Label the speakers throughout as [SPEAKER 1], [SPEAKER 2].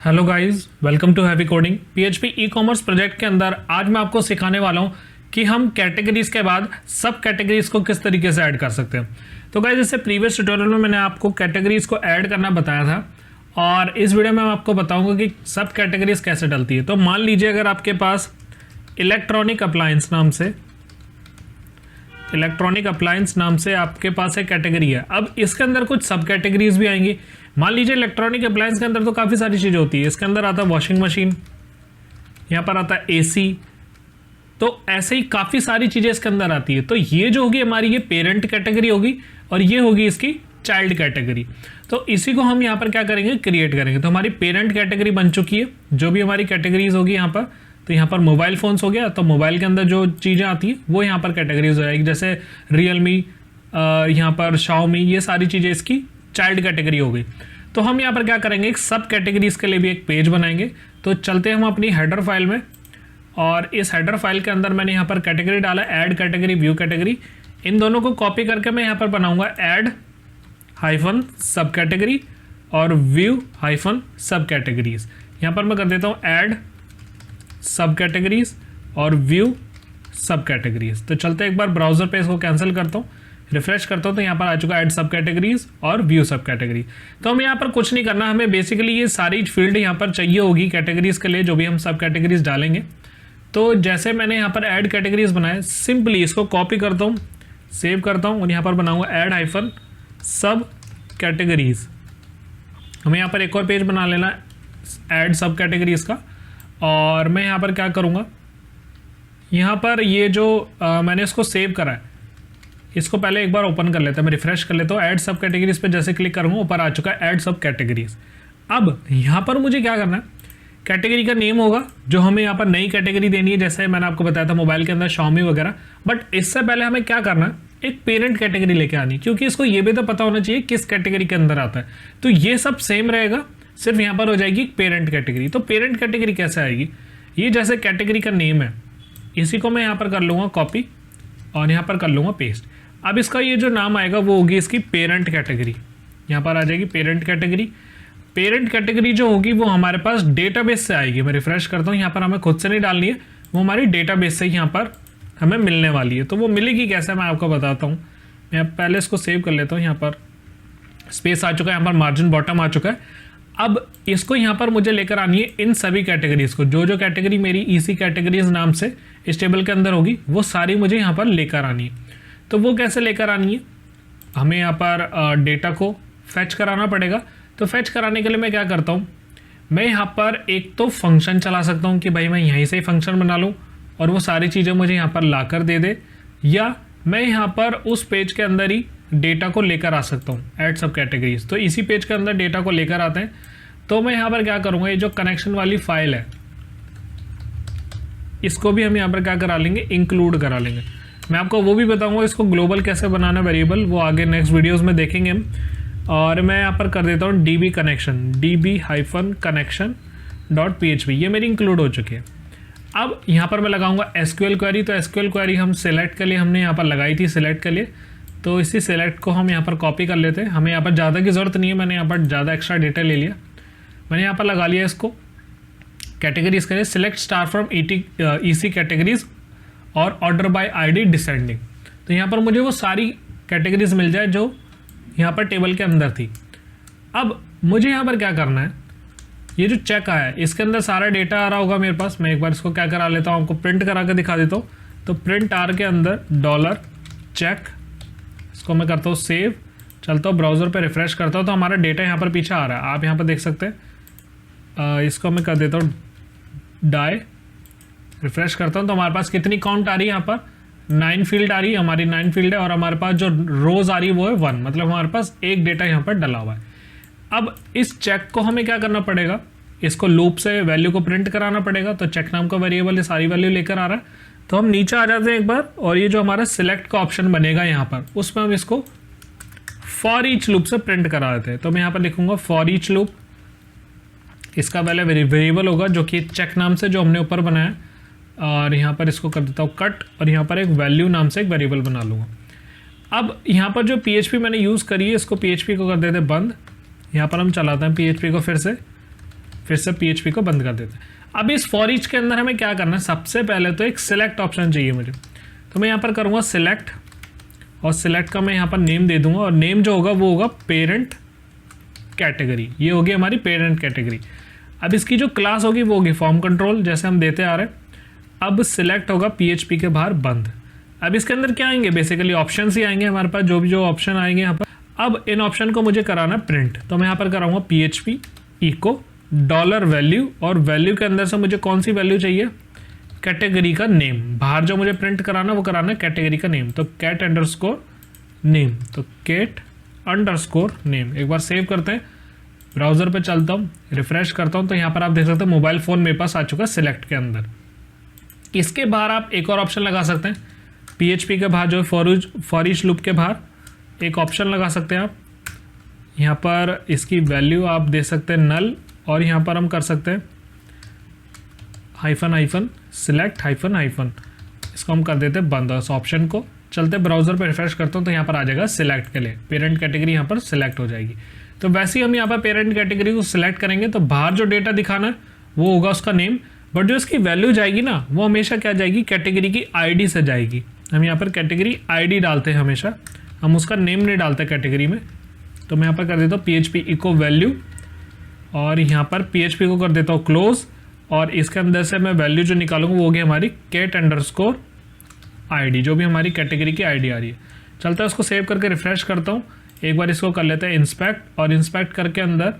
[SPEAKER 1] Hello guys, welcome to heavy coding. PHP e commerce project के अंदर आज मैं आपको सिखाने वाला हूं कि हम कैटेगरीज के बाद सब कैटेगरीज को किस तरीके से ऐड कर सकते हैं। तो गाइस, इससे प्रीवियस ट्यूटोरियल में मैंने आपको कैटेगरीज को ऐड करना बताया था और इस वीडियो में मैं आपको बताऊंगा कि सब कैटेगरीज कैसे डलती है। तो मान लीजिए अगर आपके पास इलेक्ट्रॉनिक अप्लायंस नाम से आपके पास एक कैटेगरी है। अब इसके अंदर कुछ सब कैटेगरीज भी आएंगी। मान लीजिए इलेक्ट्रॉनिक अप्लायंस के अंदर तो काफ़ी सारी चीज़ें होती है। इसके अंदर आता है वॉशिंग मशीन, यहाँ पर आता है एसी, तो ऐसे ही काफ़ी सारी चीज़ें इसके अंदर आती है। तो ये जो होगी हमारी, ये पेरेंट कैटेगरी होगी और ये होगी इसकी चाइल्ड कैटेगरी। तो इसी को हम यहाँ पर क्या करेंगे, क्रिएट करेंगे। तो हमारी पेरेंट कैटेगरी बन चुकी है। जो भी हमारी कैटेगरीज होगी यहाँ पर, तो यहाँ पर मोबाइल फ़ोन्स हो गया, तो मोबाइल के अंदर जो चीज़ें आती हैं वो यहाँ पर कैटेगरीज हो जाएगी। जैसे रियलमी, यहाँ पर शाओमी, ये सारी चीज़ें इसकी चाइल्ड कैटेगरी हो गई। तो हम यहाँ पर क्या करेंगे, एक सब कैटेगरीज के लिए भी एक पेज बनाएंगे। तो चलते हैं हम अपनी हेडर फाइल में और इस हेडर फाइल के अंदर मैंने यहाँ पर कैटेगरी डाला, ऐड कैटेगरी, व्यू कैटेगरी। इन दोनों को कॉपी करके मैं यहाँ पर बनाऊंगा ऐड हाइफन सब कैटेगरी और व्यू हाइफन सब कैटेगरीज। यहाँ पर मैं कर देता हूँ ऐड सब कैटेगरीज और व्यू सब कैटेगरीज। तो चलते एक बार ब्राउजर पे इसको कैंसिल करता हूँ, रिफ्रेश करता हूँ, तो यहाँ पर आ चुका है ऐड सब कैटेगरीज और व्यू सब कैटेगरी। तो हम यहाँ पर कुछ नहीं करना, हमें बेसिकली ये सारी फील्ड यहाँ पर चाहिए होगी कैटेगरीज के लिए, जो भी हम सब कैटेगरीज डालेंगे। तो जैसे मैंने यहाँ पर ऐड कैटेगरीज बनाए, सिंपली इसको कॉपी करता हूँ, सेव करता हूँ और यहाँ पर बनाऊँगा ऐड हाइफन सब कैटेगरीज। हमें यहाँ पर एक और पेज बना लेना ऐड सब कैटेगरीज का। और मैं यहाँ पर क्या करूँगा, यहाँ पर ये जो मैंने इसको सेव करा है, इसको पहले एक बार ओपन कर लेते हैं। मैं रिफ्रेश कर लेता हूँ, ऐड सब कैटेगरीज पे जैसे क्लिक करूँगा ऊपर आ चुका है ऐड सब कैटेगरीज। अब यहाँ पर मुझे क्या करना है, कैटेगरी का नेम होगा जो हमें यहाँ पर नई कैटेगरी देनी है, जैसे मैंने आपको बताया था मोबाइल के अंदर शाओमी वगैरह। बट इससे पहले हमें क्या करना है, एक पेरेंट कैटेगरी लेके आनी, क्योंकि इसको ये भी तो पता होना चाहिए किस कैटेगरी के अंदर आता है। तो ये सब सेम रहेगा, सिर्फ यहाँ पर हो जाएगी पेरेंट कैटेगरी। तो पेरेंट कैटेगरी कैसे आएगी, ये जैसे कैटेगरी का नेम है, इसी को मैं यहाँ पर कर लूँगा कॉपी और यहाँ पर कर लूँगा पेस्ट। अब इसका ये जो नाम आएगा वो होगी इसकी पेरेंट कैटेगरी। यहाँ पर आ जाएगी पेरेंट कैटेगरी। पेरेंट कैटेगरी जो होगी वो हमारे पास डेटाबेस से आएगी। मैं रिफ्रेश करता हूँ, यहाँ पर हमें खुद से नहीं डालनी है, वो हमारी डेटाबेस से यहाँ पर हमें मिलने वाली है। तो वो मिलेगी कैसे, मैं आपको बताता हूँ। मैं पहले इसको सेव कर लेता हूँ। यहाँ पर स्पेस आ चुका है, यहाँ पर मार्जिन बॉटम आ चुका है। अब इसको यहाँ पर मुझे लेकर आनी है इन सभी कैटेगरीज को, जो कैटेगरी मेरी ईसी कैटेगरीज नाम से इस टेबल के अंदर होगी वो सारी मुझे यहाँ पर लेकर आनी है। तो वो कैसे लेकर आनी है, हमें यहाँ पर डेटा को फैच कराना पड़ेगा। तो फैच कराने के लिए मैं क्या करता हूँ, मैं यहाँ पर एक तो फंक्शन चला सकता हूँ कि भाई मैं यहीं से ही फंक्शन बना लूँ और वो सारी चीज़ें मुझे यहाँ पर ला कर दे दे, या मैं यहाँ पर उस पेज के अंदर ही डेटा को लेकर आ सकता हूँ ऐड सब कैटेगरीज। तो इसी पेज के अंदर डेटा को लेकर आते हैं। तो मैं यहाँ पर क्या करूँगा, ये जो कनेक्शन वाली फाइल है इसको भी हम यहाँ पर क्या करा लेंगे, इंक्लूड करा लेंगे। मैं आपको वो भी बताऊंगा इसको ग्लोबल कैसे बनाना वेरिएबल, वो आगे नेक्स्ट वीडियोस में देखेंगे हम। और मैं यहाँ पर कर देता हूँ db कनेक्शन, db-connection.php, ये मेरी इंक्लूड हो चुकी है। अब यहाँ पर मैं लगाऊंगा SQL क्वेरी। तो SQL क्वेरी हम सेलेक्ट के लिए हमने यहाँ पर लगाई थी, सेलेक्ट के लिए। तो इसी सेलेक्ट को हम यहाँ पर कॉपी कर लेते हैं। हमें यहाँ पर ज़्यादा की ज़रूरत नहीं है, मैंने यहाँ पर ज़्यादा एक्स्ट्रा डेटा ले लिया। मैंने यहाँ पर लगा लिया इसको कैटेगरीज के लिए, select star from EC categories और ऑर्डर बाय आईडी डिसेंडिंग। तो यहाँ पर मुझे वो सारी कैटेगरीज मिल जाए जो यहाँ पर टेबल के अंदर थी। अब मुझे यहाँ पर क्या करना है, ये जो चेक आया है इसके अंदर सारा डेटा आ रहा होगा मेरे पास। मैं एक बार इसको क्या करा लेता हूँ, आपको प्रिंट करा के दिखा देता हूँ। तो प्रिंट आर के अंदर $चेक, इसको मैं करता हूँ सेव, चलता हूँ ब्राउज़र पर रिफ्रेश करता हूँ, तो हमारा डेटा यहाँ पर पीछे आ रहा है, आप यहाँ पर देख सकते हैं। इसको मैं कर देता हूँ डाई, रिफ्रेश करता हूँ, तो हमारे पास कितनी काउंट आ रही है, यहाँ पर 9 फील्ड आ रही है, हमारी 9 फील्ड है। और हमारे पास जो रोज आ रही है वो है 1, मतलब हमारे पास एक डेटा यहाँ पर डला हुआ है। अब इस चेक को हमें क्या करना पड़ेगा, इसको लूप से वैल्यू को प्रिंट कराना पड़ेगा। तो चेक नाम का वेरिएबल ये सारी वैल्यू लेकर आ रहा है। तो हम नीचे आ जाते हैं एक बार, और ये जो हमारा सिलेक्ट का ऑप्शन बनेगा यहाँ पर, उसमें हम इसको फॉर ईच लूप से प्रिंट करा देते हैं। तो मैं यहाँ पर लिखूंगा फॉर ईच लूप, इसका पहले वेरिएबल होगा जो कि चेक नाम से जो हमने ऊपर बनाया, और यहाँ पर इसको कर देता हूँ कट, और यहाँ पर एक वैल्यू नाम से एक वेरिएबल बना लूँगा। अब यहाँ पर जो PHP मैंने यूज़ करी है, इसको PHP को कर देते बंद। यहाँ पर हम चलाते हैं PHP को फिर से, फिर से PHP को बंद कर देते हैं। अब इस फॉर ईच के अंदर हमें क्या करना है, सबसे पहले तो एक सिलेक्ट ऑप्शन चाहिए मुझे, तो मैं यहाँ पर करूँगा सिलेक्ट, और सिलेक्ट का मैं यहाँ पर नेम दे दूंगा, और नेम जो होगा वो होगा पेरेंट कैटेगरी। ये होगी हमारी पेरेंट कैटेगरी। अब इसकी जो क्लास होगी वो होगी फॉर्म कंट्रोल, जैसे हम देते आ रहे हैं। अब सिलेक्ट होगा PHP के बाहर बंद। अब इसके अंदर क्या आएंगे, बेसिकली ऑप्शन ही आएंगे हमारे पास, जो ऑप्शन आएंगे यहाँ पर। अब इन ऑप्शन को मुझे कराना प्रिंट, तो मैं यहाँ पर कराऊंगा PHP इको $वैल्यू, और वैल्यू के अंदर से मुझे कौन सी वैल्यू चाहिए, कैटेगरी का नेम। बाहर जो मुझे प्रिंट कराना वो कराना है कैटेगरी का नेम, तो कैट अंडरस्कोर नेम, तो कैट अंडरस्कोर नेम। एक बार सेव करते हैं, ब्राउजर पे चलता हूँ, रिफ्रेश करता हूँ, तो यहाँ पर आप देख सकते हैं मोबाइल फ़ोन मेरे पास आ चुका है सिलेक्ट के अंदर। इसके बाहर आप एक और ऑप्शन लगा सकते हैं, PHP के बाहर जो फॉर ईच लूप के बाहर एक ऑप्शन लगा सकते हैं आप। यहाँ पर इसकी वैल्यू आप दे सकते हैं नल, और यहाँ पर हम कर सकते हैं हाइफन सिलेक्ट हाइफन, इसको हम कर देते हैं बंद। उस ऑप्शन को चलते ब्राउजर पर रिफ्रेश करता हूँ, तो यहाँ पर आ जाएगा सिलेक्ट के लिए, पेरेंट कैटेगरी यहाँ पर सिलेक्ट हो जाएगी। तो वैसे ही हम यहाँ पर पेरेंट कैटेगरी को सिलेक्ट करेंगे, तो बाहर जो डेटा दिखाना है वो होगा उसका नेम, बट जो इसकी वैल्यू जाएगी ना वो हमेशा क्या जाएगी, कैटेगरी की ID से जाएगी। हम यहाँ पर कैटेगरी ID डालते हैं हमेशा, हम उसका नेम नहीं डालते कैटेगरी में। तो मैं यहाँ पर कर देता हूँ PHP इको वैल्यू, और यहाँ पर PHP को कर देता हूँ क्लोज, और इसके अंदर से मैं वैल्यू जो निकालूंगा वो होगी हमारी कैट अंडरस्कोर ID, जो भी हमारी कैटेगरी की ID आ रही है। चलता है, उसको सेव करके रिफ्रेश करता हूँ। एक बार इसको कर लेते हैं इंस्पेक्ट, और इंस्पेक्ट करके अंदर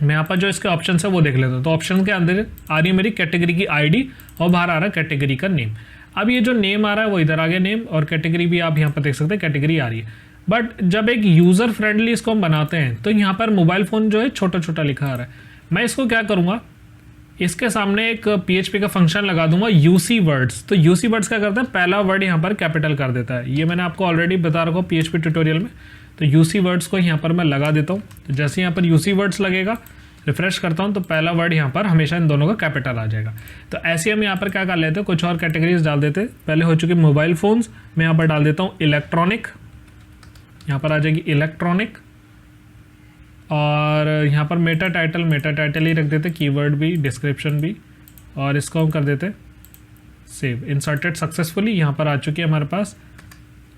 [SPEAKER 1] मैं यहाँ पर जो इसके ऑप्शन है वो देख लेता हूँ। तो ऑप्शन के अंदर आ रही है मेरी कैटेगरी की ID, और बाहर आ रहा है कैटेगरी का नेम। अब ये जो नेम आ रहा है वो इधर आ गया नेम, और कैटेगरी भी आप यहाँ पर देख सकते हैं कैटेगरी आ रही है। बट जब एक यूज़र फ्रेंडली इसको हम बनाते हैं, तो यहाँ पर मोबाइल फ़ोन जो है छोटा छोटा लिखा आ रहा है। मैं इसको क्या करूँगा, इसके सामने एक PHP का फंक्शन लगा दूंगा UC वर्ड्स। तो UC वर्ड्स क्या करता है, पहला वर्ड यहाँ पर कैपिटल कर देता है। ये मैंने आपको ऑलरेडी बता रखा हूँ PHP ट्यूटोरियल में। तो UC वर्ड्स को यहाँ पर मैं लगा देता हूँ। तो जैसे यहाँ पर UC वर्ड्स लगेगा, रिफ्रेश करता हूँ, तो पहला वर्ड यहाँ पर हमेशा इन दोनों का कैपिटल आ जाएगा। तो ऐसे हम यहाँ पर क्या कर लेते हैं, कुछ और कैटेगरीज डाल देते हैं। पहले हो चुकी मोबाइल फ़ोन्स, मैं यहाँ पर डाल देता हूँ इलेक्ट्रॉनिक, यहाँ पर आ जाएगी इलेक्ट्रॉनिक, और यहाँ पर मेटा टाइटल ही रख देते, कीवर्ड भी, डिस्क्रिप्शन भी, और इसको हम कर देते सेव। इंसर्टेड सक्सेसफुली यहाँ पर आ चुकी है हमारे पास।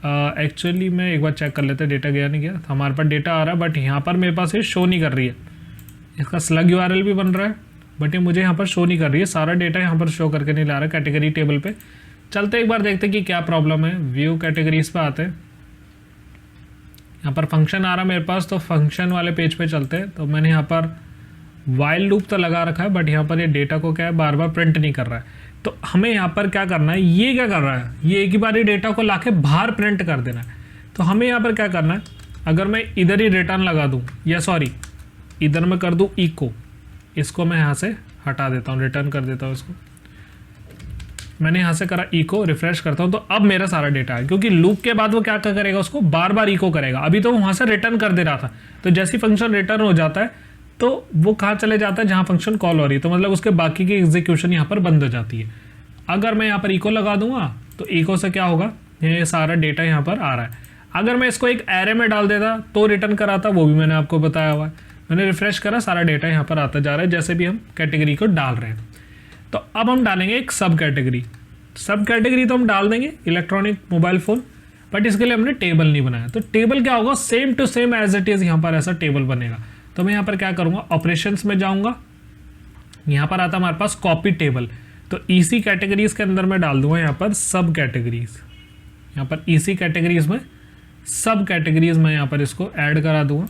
[SPEAKER 1] एक्चुअली मैं एक बार चेक कर लेते, डेटा गया नहीं गया, हमारे पास डेटा आ रहा है, बट यहाँ पर मेरे पास ये शो नहीं कर रही है। इसका स्लग URL भी बन रहा है, बट ये मुझे यहाँ पर शो नहीं कर रही है, सारा डेटा यहाँ पर शो करके नहीं ला रहा है कैटेगरी टेबल पे। चलते एक बार देखते कि क्या प्रॉब्लम है। व्यू कैटेगरीज पे आते हैं, यहाँ पर फंक्शन आ रहा है मेरे पास, तो फंक्शन वाले पेज पे चलते हैं। तो मैंने यहाँ पर वाइल लूप तो लगा रखा है, बट यहाँ पर ये डेटा को क्या है बार बार प्रिंट नहीं कर रहा है। तो हमें यहाँ पर क्या करना है, ये क्या कर रहा है, ये एक ही बार डेटा को लाके बाहर प्रिंट कर देना है। तो हमें यहाँ पर क्या करना है, अगर मैं इधर ही रिटर्न लगा दूँ, या सॉरी इधर मैं कर दूँ इको, इसको मैं यहाँ से हटा देता हूँ, रिटर्न कर देता हूँ इसको। मैंने यहाँ से करा इको, रिफ्रेश करता हूँ, तो अब मेरा सारा डेटा है, क्योंकि लूप के बाद वो क्या करेगा, उसको बार बार इको करेगा। अभी तो वहाँ से रिटर्न कर दे रहा था, तो जैसे फंक्शन रिटर्न हो जाता है तो वो कहाँ चले जाता है, जहाँ फंक्शन कॉल हो रही है, तो मतलब उसके बाकी की एग्जीक्यूशन यहाँ पर बंद हो जाती है। अगर मैं यहाँ पर इको लगा दूंगा, तो इको से क्या होगा, ये सारा डेटा यहाँ पर आ रहा है। अगर मैं इसको एक एरे में डाल देता तो रिटर्न कराता, वो भी मैंने आपको बताया हुआ है। मैंने रिफ्रेश करा, सारा डेटा यहाँ पर आता जा रहा है, जैसे भी हम कैटेगरी को डाल रहे हैं। तो अब हम डालेंगे एक सब कैटेगरी तो हम डाल देंगे इलेक्ट्रॉनिक मोबाइल फ़ोन, बट इसके लिए हमने टेबल नहीं बनाया। तो टेबल क्या होगा, same to same as it is यहाँ पर ऐसा टेबल बनेगा। तो मैं यहाँ पर क्या करूँगा, ऑपरेशंस में जाऊँगा, यहाँ पर आता हमारे पास कॉपी टेबल। तो ईसी कैटेगरीज के अंदर मैं डाल दूंगा यहाँ पर सब कैटेगरीज, यहाँ पर ईसी कैटेगरीज में सब कैटेगरीज मैं यहाँ पर इसको ऐड करा दूंगा।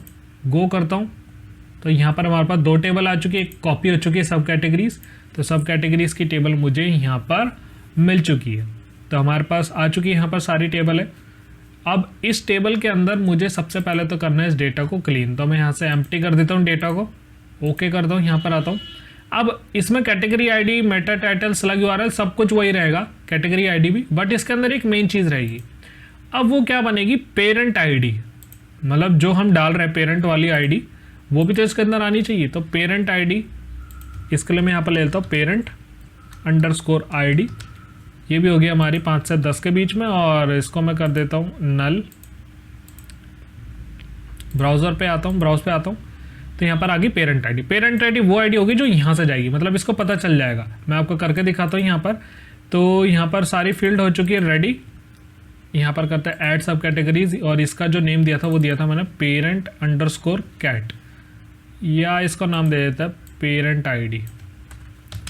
[SPEAKER 1] गो करता हूँ, तो यहाँ पर हमारे पास दो टेबल आ चुकी है, एक कॉपी हो चुकी है सब कैटेगरीज। तो सब कैटेगरीज की टेबल मुझे यहाँ पर मिल चुकी है। तो हमारे पास आ चुकी है यहाँ पर सारी टेबल है। अब इस टेबल के अंदर मुझे सबसे पहले तो करना है इस डेटा को क्लीन। तो मैं यहाँ से एम्प्टी कर देता हूँ डेटा को, ओके करता हूँ, यहाँ पर आता हूँ। अब इसमें category ID, Meta title, slug URL सब कुछ वही रहेगा, कैटेगरी आईडी भी, बट इसके अंदर एक मेन चीज़ रहेगी। अब वो क्या बनेगी, पेरेंट आईडी, मतलब जो हम डाल रहे हैं पेरेंट वाली आईडी वो भी तो इसके अंदर आनी चाहिए। तो पेरेंट आईडी, इसके लिए मैं यहाँ पर ले लेता हूँ पेरेंट अंडरस्कोर आईडी, ये भी होगी हमारी 5 से 10 के बीच में, और इसको मैं कर देता हूँ नल। ब्राउज़र पे आता हूँ, ब्राउज़ पे आता हूँ, तो यहाँ पर आ गई पेरेंट आईडी। पेरेंट आईडी वो आईडी होगी जो यहाँ से जाएगी, मतलब इसको पता चल जाएगा। मैं आपको करके दिखाता हूँ यहाँ पर। तो यहाँ पर सारी फील्ड हो चुकी है रेडी। यहाँ पर करते हैं ऐड सब कैटेगरीज, और इसका जो नेम दिया था वो दिया था मैंने पेरेंट अंडरस्कोर कैट, या इसका नाम दे देता है पेरेंट आईडी।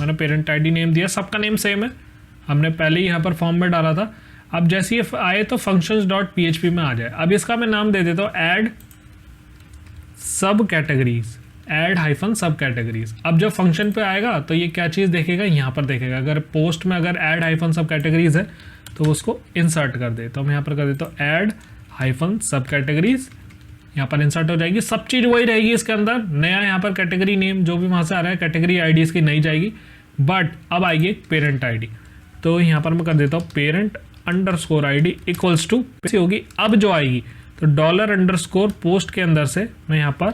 [SPEAKER 1] मैंने पेरेंट आईडी नेम दिया, सबका नेम सेम है, हमने पहले ही यहाँ पर फॉर्म में डाला था। अब जैसे ये आए तो functions.php में आ जाए। अब इसका मैं नाम दे देता हूँ ऐड सब कैटेगरीज, ऐड हाइफन सब कैटेगरीज। अब जब फंक्शन पे आएगा तो ये क्या चीज़ देखेगा, यहाँ पर देखेगा। अगर पोस्ट में अगर ऐड हाइफन सब कैटेगरीज है तो उसको इंसर्ट कर दे। तो मैं यहाँ पर कर देता हूँ ऐड हाइफन सब कैटेगरीज, यहाँ पर इंसर्ट हो जाएगी। सब चीज़ वही रहेगी इसके अंदर। नया यहाँ पर कैटेगरी नेम जो भी वहाँ से आ रहा है, कैटेगरी आईडी इसकी नहीं जाएगी, बट अब आएगी पेरेंट आईडी। तो यहाँ पर मैं कर देता हूँ parent underscore ID equals to होगी। अब जो आएगी तो डॉलर अंडरस्कोर पोस्ट के अंदर से मैं यहाँ पर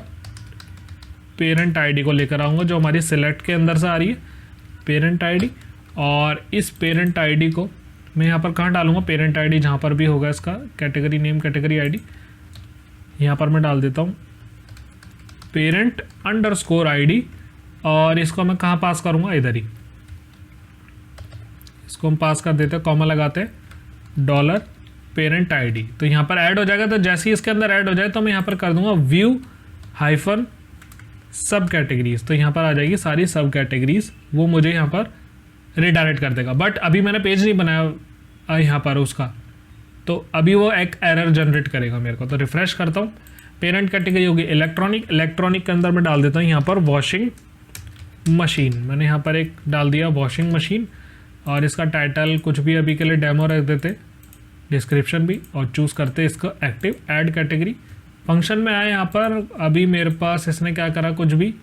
[SPEAKER 1] पेरेंट आईडी को लेकर आऊँगा, जो हमारी सिलेक्ट के अंदर से आ रही है पेरेंट आईडी। और इस पेरेंट आईडी को मैं यहाँ पर कहाँ डालूंगा, पेरेंट आईडी जहाँ पर भी होगा इसका कैटेगरी नेम कैटेगरी आईडी, यहाँ पर मैं डाल देता हूँ पेरेंट अंडरस्कोर आईडी। और इसको मैं कहाँ पास करूँगा, इधर ही इसको हम पास कर देते हैं, कॉमा लगाते हैं डॉलर पेरेंट आईडी। तो यहाँ पर ऐड हो जाएगा। तो जैसे ही इसके अंदर ऐड हो जाए तो मैं यहाँ पर कर दूंगा व्यू हाइफन सब कैटेगरीज। तो यहाँ पर आ जाएगी सारी सब कैटेगरीज, वो मुझे यहाँ पर रिडायरेक्ट कर देगा। बट अभी मैंने पेज नहीं बनाया यहाँ पर उसका, तो अभी वो एक एरर जनरेट करेगा मेरे को। तो रिफ्रेश करता हूँ, पेरेंट कैटेगरी होगी इलेक्ट्रॉनिक। इलेक्ट्रॉनिक के अंदर मैं डाल देता हूँ यहाँ पर वॉशिंग मशीन। मैंने यहाँ पर एक डाल दिया वॉशिंग मशीन, और इसका टाइटल कुछ भी अभी के लिए डेमो रख देते, डिस्क्रिप्शन भी, और चूज़ करते इसको एक्टिव ऐड कैटेगरी। फंक्शन में आए यहाँ पर, अभी मेरे पास इसने क्या करा, कुछ भी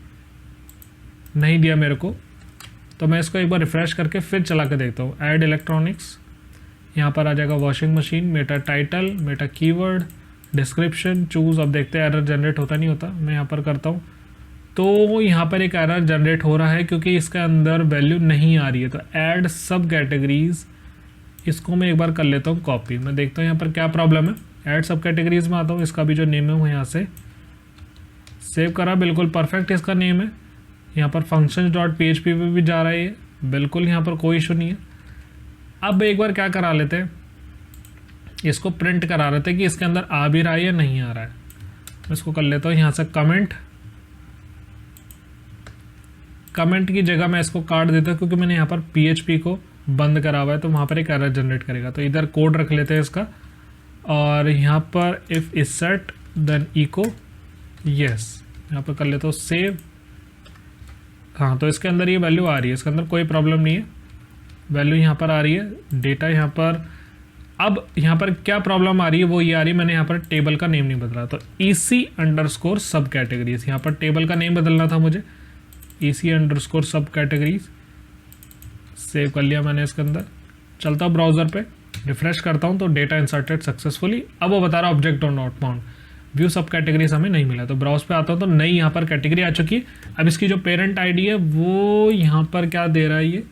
[SPEAKER 1] नहीं दिया मेरे को। तो मैं इसको एक बार रिफ्रेश करके फिर चला के देखता हूँ। ऐड इलेक्ट्रॉनिक्स, यहाँ पर आ जाएगा washing machine, Meta title, Meta keyword, description, choose. अब देखते हैं एरर जनरेट होता नहीं होता। मैं यहाँ पर करता हूँ, तो यहाँ पर एक एरर जनरेट हो रहा है क्योंकि इसके अंदर वैल्यू नहीं आ रही है। तो ऐड सब कैटेगरीज, इसको मैं एक बार कर लेता हूँ कॉपी। मैं देखता हूँ यहाँ पर क्या प्रॉब्लम है। ऐड सब कैटेगरीज में आता हूँ, इसका भी जो नेम है वो यहाँ से सेव करा, बिल्कुल परफेक्ट इसका नेम है। यहाँ पर functions.php पे भी जा रहा है ये, बिल्कुल यहाँ पर कोई इशू नहीं है। अब एक बार क्या करा लेते हैं, इसको प्रिंट करा रहे थे कि इसके अंदर आ भी रहा है या नहीं आ रहा है। मैं इसको कर लेता हूँ यहाँ से कमेंट की जगह मैं इसको काट देता हूँ, क्योंकि मैंने यहाँ पर PHP को बंद करा हुआ है, तो वहाँ पर एक एरर जनरेट करेगा। तो इधर कोड रख लेते हैं इसका, और यहाँ पर if is set then echo yes, यहाँ पर कर लेता हूँ सेव। हाँ, तो इसके अंदर ये वैल्यू आ रही है, इसके अंदर कोई प्रॉब्लम नहीं है, वैल्यू यहाँ पर आ रही है, डेटा यहाँ पर। अब यहाँ पर क्या प्रॉब्लम आ रही है वो ये आ रही है, मैंने यहाँ पर टेबल का नेम नहीं बदला। तो EC अंडरस्कोर सब कैटेगरीज, यहाँ पर टेबल का नेम बदलना था मुझे, EC अंडरस्कोर सब कैटेगरीज। सेव कर लिया मैंने इसके अंदर। चलता हूँ ब्राउज़र पे, रिफ्रेश करता हूँ तो डेटा इंसर्टेड सक्सेसफुली। अब वो बता रहा है ऑब्जेक्ट और नॉट फाउंड, व्यू सब कैटेगरीज हमें नहीं मिला। तो ब्राउज पे आता हूँ तो नई यहाँ पर कैटेगरी आ चुकी है। अब इसकी जो पेरेंट आईडी है वो यहाँ पर क्या दे रहा है ये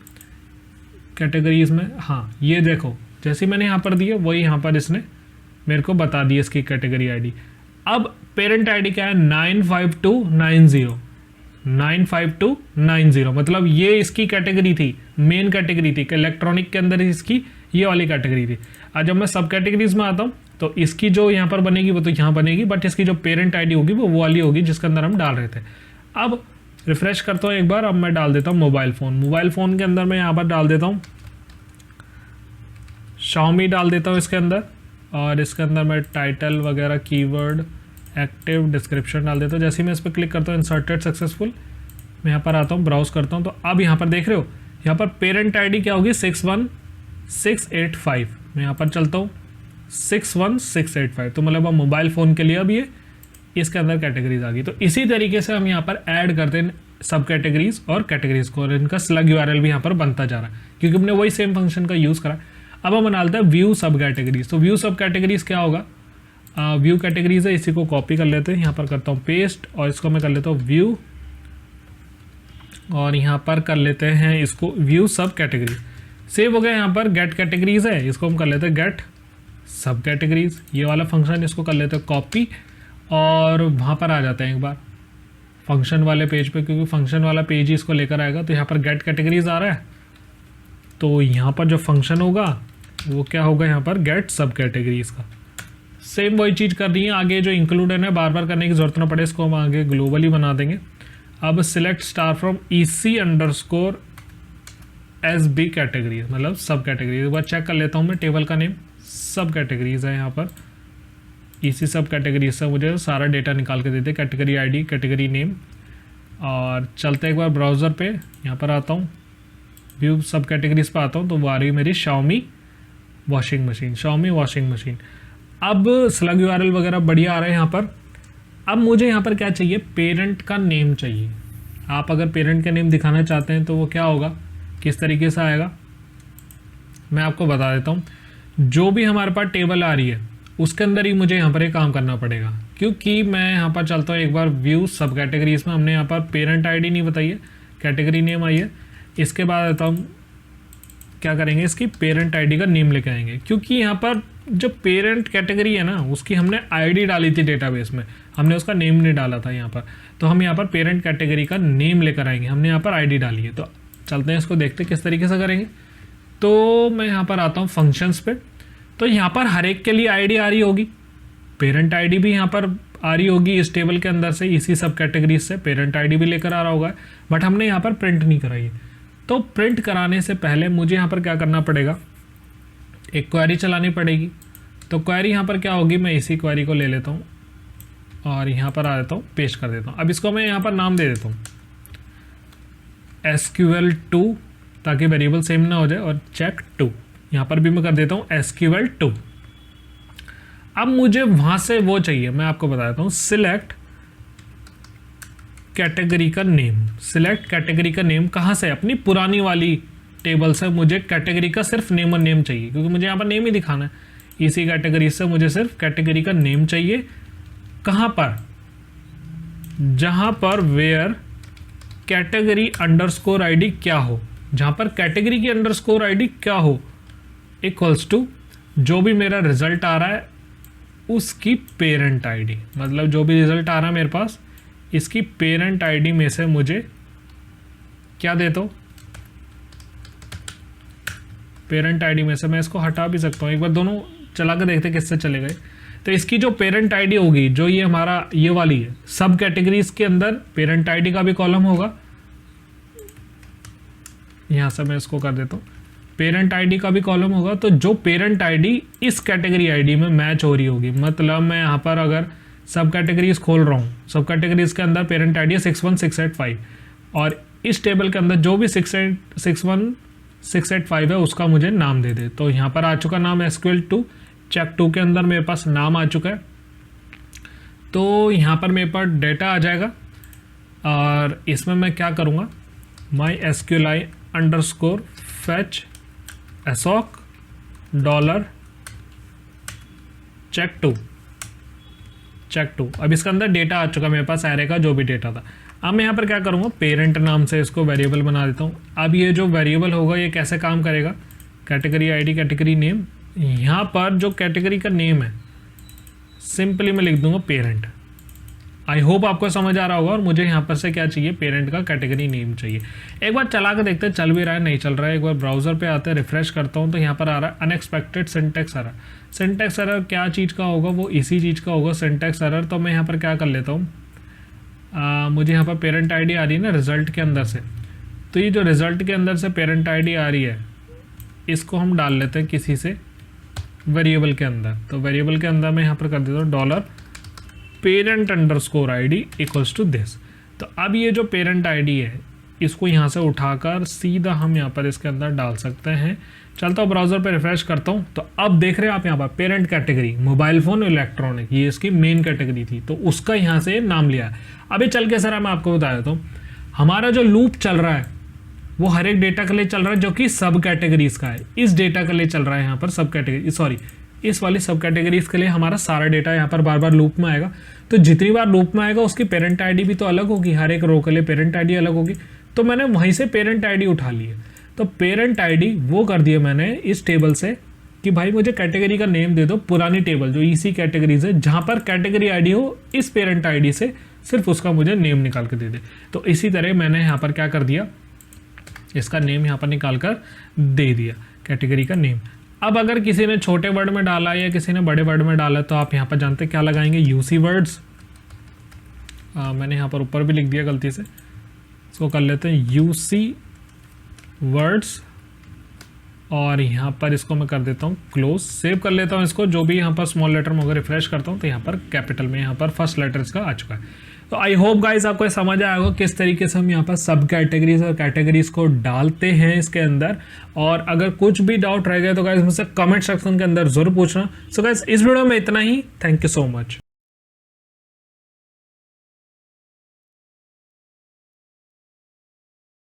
[SPEAKER 1] कैटेगरीज में। हाँ, ये देखो, जैसे मैंने यहाँ पर दिया वही यहाँ पर इसने मेरे को बता दी इसकी कैटेगरी आईडी। अब पेरेंट आईडी क्या है, 95290, मतलब ये इसकी कैटेगरी थी, मेन कैटेगरी थी, इलेक्ट्रॉनिक के अंदर इसकी ये वाली कैटेगरी थी। आज जब मैं सब कैटेगरीज में आता हूँ तो इसकी जो यहाँ पर बनेगी वो तो यहाँ बनेगी, बट इसकी जो पेरेंट आईडी होगी वो वाली होगी जिसके अंदर हम डाल रहे थे। अब रिफ्रेश करता हूँ एक बार, अब मैं डाल देता हूँ मोबाइल फ़ोन के अंदर मैं यहाँ पर डाल देता हूँ Xiaomi डाल देता हूँ इसके अंदर, और इसके अंदर मैं टाइटल वगैरह कीवर्ड एक्टिव डिस्क्रिप्शन डाल देता हूँ। जैसे ही मैं इस पर क्लिक करता हूँ इंसर्टेड सक्सेसफुल, मैं यहाँ पर आता हूँ ब्राउज करता हूँ। तो अब यहाँ पर देख रहे हो, यहाँ पर पेरेंट आईडी क्या होगी 61685। मैं यहाँ पर चलता हूँ 61685, तो मतलब अब मोबाइल फ़ोन के लिए अब ये इसके अंदर कैटेगरीज आ गई। तो इसी तरीके से हम यहाँ पर ऐड करते हैं सब कैटेगरीज और कैटेगरीज को, और इनका स्लग URL भी यहाँ पर बनता जा रहा है क्योंकि हमने वही सेम फंक्शन का यूज़ करा। अब हम डालते हैं व्यू सब कैटेगरीज। तो व्यू सब कैटेगरीज क्या होगा, व्यू कैटेगरीज है, इसी को कॉपी कर लेते हैं, यहाँ पर करता हूँ पेस्ट, और इसको मैं कर लेता हूँ व्यू, और यहाँ पर कर लेते हैं इसको व्यू सब कैटेगरी। सेव हो गया। यहाँ पर गेट कैटेगरीज है, इसको हम कर लेते हैं गेट सब कैटेगरीज, ये वाला फंक्शन, इसको कर लेते हैं कॉपी, और वहाँ पर आ जाते हैं एक बार, फंक्शन वाले पेज पे, क्योंकि फंक्शन वाला पेज ही इसको लेकर आएगा। तो यहाँ पर गेट कैटेगरीज आ रहा है, तो यहाँ पर जो फंक्शन होगा वो क्या होगा, यहाँ पर गेट सब कैटेगरीज का। सेम वही चीज़ कर रही है आगे, जो इंक्लूडेड है बार बार करने की जरूरत ना पड़े, इसको हम आगे ग्लोबली बना देंगे। अब select star from EC underscore SB categories, मतलब सब कैटेगरीज। एक बार चेक कर लेता हूँ मैं, टेबल का नेम सब कैटेगरीज है यहाँ पर। EC सब कैटेगरीज से मुझे सारा डेटा निकाल के देते, कैटेगरी ID, कैटेगरी नेम। और चलते एक बार ब्राउज़र पे, यहाँ पर आता हूँ, व्यू सब कैटेगरीज पे आता हूँ, तो वो आ रही है मेरी Xiaomi washing machine, Xiaomi washing machine. अब स्लग URL वगैरह बढ़िया आ रहे हैं यहाँ पर। अब मुझे यहाँ पर क्या चाहिए, पेरेंट का नेम चाहिए। आप अगर पेरेंट का नेम दिखाना चाहते हैं तो वो क्या होगा, किस तरीके से आएगा, मैं आपको बता देता हूँ। जो भी हमारे पास टेबल आ रही है उसके अंदर ही मुझे यहाँ पर एक काम करना पड़ेगा, क्योंकि मैं यहाँ पर चलता हूँ एक बार व्यू सब कैटेगरीज में। हमने यहाँ पर पेरेंट ID नहीं बताई है, कैटेगरी नेम आई है। इसके बाद आता हूँ क्या करेंगे, इसकी पेरेंट ID का नेम लेके आएंगे, क्योंकि यहाँ पर जो पेरेंट कैटेगरी है ना उसकी हमने ID डाली थी डेटाबेस में, हमने उसका नेम नहीं डाला था यहाँ पर। तो हम यहाँ पर पेरेंट कैटेगरी का नेम लेकर आएंगे, हमने यहाँ पर ID डाली है। तो चलते हैं इसको देखते किस तरीके से करेंगे। तो मैं यहाँ पर आता हूँ फंक्शंस पे, तो यहाँ पर हर एक के लिए ID आ रही होगी, पेरेंट ID भी यहाँ पर आ रही होगी इस टेबल के अंदर से, इसी सब कैटेगरीज से पेरेंट ID भी लेकर आ रहा होगा, बट हमने यहाँ पर प्रिंट नहीं कराई है। तो प्रिंट कराने से पहले मुझे यहाँ पर क्या करना पड़ेगा, एक क्वेरी चलानी पड़ेगी। तो क्वेरी यहाँ पर क्या होगी, मैं इसी क्वेरी को ले लेता हूँ और यहाँ पर आ जाता हूँ, पेस्ट कर देता हूँ। अब इसको मैं यहाँ पर नाम दे देता हूँ SQL2, ताकि वेरिएबल सेम ना हो जाए, और check2 यहाँ पर भी मैं कर देता हूँ SQL2। अब मुझे वहाँ से वो चाहिए, मैं आपको बता देता हूँ, सिलेक्ट कैटेगरी का नेम। सिलेक्ट कैटेगरी का नेम कहाँ से, अपनी पुरानी वाली टेबल से मुझे कैटेगरी का सिर्फ नेम और नेम चाहिए, क्योंकि मुझे यहाँ पर नेम ही दिखाना है। इसी कैटेगरी से मुझे सिर्फ कैटेगरी का नेम चाहिए। कहाँ पर, जहाँ पर वेयर कैटेगरी अंडरस्कोर ID क्या हो, जहाँ पर कैटेगरी की अंडरस्कोर ID क्या हो, इक्वल्स टू जो भी मेरा रिजल्ट आ रहा है उसकी पेरेंट ID, मतलब जो भी रिजल्ट आ रहा है मेरे पास इसकी पेरेंट ID में से मुझे क्या देता हूँ, पेरेंट ID में से मैं इसको हटा भी सकता हूँ। एक बार दोनों चला कर देखते किससे चले गए। तो इसकी जो पेरेंट ID होगी, जो ये हमारा ये वाली है, सब कैटेगरीज के अंदर पेरेंट ID का भी कॉलम होगा। यहाँ से मैं इसको कर देता हूँ, पेरेंट ID का भी कॉलम होगा। तो जो पेरेंट ID इस कैटेगरी ID में मैच हो रही होगी, मतलब मैं यहाँ पर अगर सब कैटेगरीज खोल रहा हूँ, सब कैटेगरीज के अंदर पेरेंट ID है 61685, और इस टेबल के अंदर जो भी 61685 है उसका मुझे नाम दे दे। तो यहाँ पर आ चुका नाम SQL2, check2 के अंदर मेरे पास नाम आ चुका है। तो यहाँ पर मेरे पास डेटा आ जाएगा, और इसमें मैं क्या करूँगा, MySQLi underscore fetch assoc $check2। अब इसके अंदर डेटा आ चुका मेरे पास, एरे का जो भी डेटा था। अब मैं यहाँ पर क्या करूँगा, पेरेंट नाम से इसको वेरिएबल बना देता हूँ। अब ये जो वेरिएबल होगा ये कैसे काम करेगा, कैटेगरी ID, कैटेगरी नेम, यहाँ पर जो कैटेगरी का नेम है सिंपली मैं लिख दूंगा पेरेंट। आई होप आपको समझ आ रहा होगा। और मुझे यहाँ पर से क्या चाहिए, पेरेंट का कैटेगरी नेम चाहिए। एक बार चला कर देखते हैं चल भी रहा है नहीं चल रहा है। एक बार ब्राउज़र पे आते हैं, रिफ्रेश करता हूँ तो यहाँ पर आ रहा है unexpected syntax error. Syntax error क्या चीज़ का होगा, वो इसी चीज़ का होगा सिंटैक्स एरर। तो मैं यहाँ पर क्या कर लेता हूँ, मुझे यहाँ पर पेरेंट ID आ रही है ना रिजल्ट के अंदर से, तो ये जो रिजल्ट के अंदर से पेरेंट ID आ रही है इसको हम डाल लेते हैं किसी से वेरिएबल के अंदर। तो वेरिएबल के अंदर मैं यहाँ पर कर देता हूँ $parent_ID इक्वल्स टू दिस। तो अब ये जो पेरेंट ID है इसको यहाँ से उठाकर सीधा हम यहाँ पर इसके अंदर डाल सकते हैं। चलता हूँ ब्राउज़र पे रिफ्रेश करता हूँ तो अब देख रहे हैं आप यहाँ पर parent category mobile phone electronic, ये इसकी मेन कैटेगरी थी तो उसका यहाँ से नाम लिया है। अभी चल के सर मैं आपको बता देता हूँ, हमारा जो लूप चल रहा है वो हर एक डेटा के लिए चल रहा है जो कि सब कैटेगरीज का है। इस डेटा के लिए चल रहा है यहाँ पर सब कैटेगरी, सॉरी इस वाली सब कैटेगरीज के लिए हमारा सारा डेटा यहाँ पर बार बार लूप में आएगा। तो जितनी बार लूप में आएगा उसकी पेरेंट ID भी तो अलग होगी, हर एक रो के लिए पेरेंट ID अलग होगी। तो मैंने वहीं से पेरेंट ID उठा ली है। तो पेरेंट ID वो कर दिया मैंने इस टेबल से कि भाई मुझे कैटेगरी का नेम दे दो, पुरानी टेबल जो EC कैटेगरीज है जहाँ पर कैटेगरी ID हो इस पेरेंट ID से सिर्फ उसका मुझे नेम निकाल के दे दे। तो इसी तरह मैंने यहाँ पर क्या कर दिया, इसका नेम यहाँ पर निकाल कर दे दिया, कैटेगरी का नेम। अब अगर किसी ने छोटे वर्ड में डाला या किसी ने बड़े वर्ड में डाला तो आप यहाँ पर जानते क्या लगाएंगे, यूसी वर्ड्स। मैंने यहाँ पर ऊपर भी लिख दिया गलती से, इसको कर लेते हैं यूसी वर्ड्स, और यहाँ पर इसको मैं कर देता हूँ क्लोज, सेव कर लेता हूँ इसको। जो भी यहाँ पर स्मॉल लेटर में अगर रिफ्रेश करता हूँ तो यहाँ पर कैपिटल में यहाँ पर फर्स्ट लेटर इसका आ चुका है। तो आई होप गाइस आपको समझ आया होगा किस तरीके से हम यहाँ पर सब कैटेगरीज और कैटेगरीज को डालते हैं इसके अंदर। और अगर कुछ भी डाउट रह गया तो गाइस मुझसे कमेंट सेक्शन के अंदर जरूर पूछना। सो गाइस इस वीडियो में इतना ही, थैंक यू सो मच।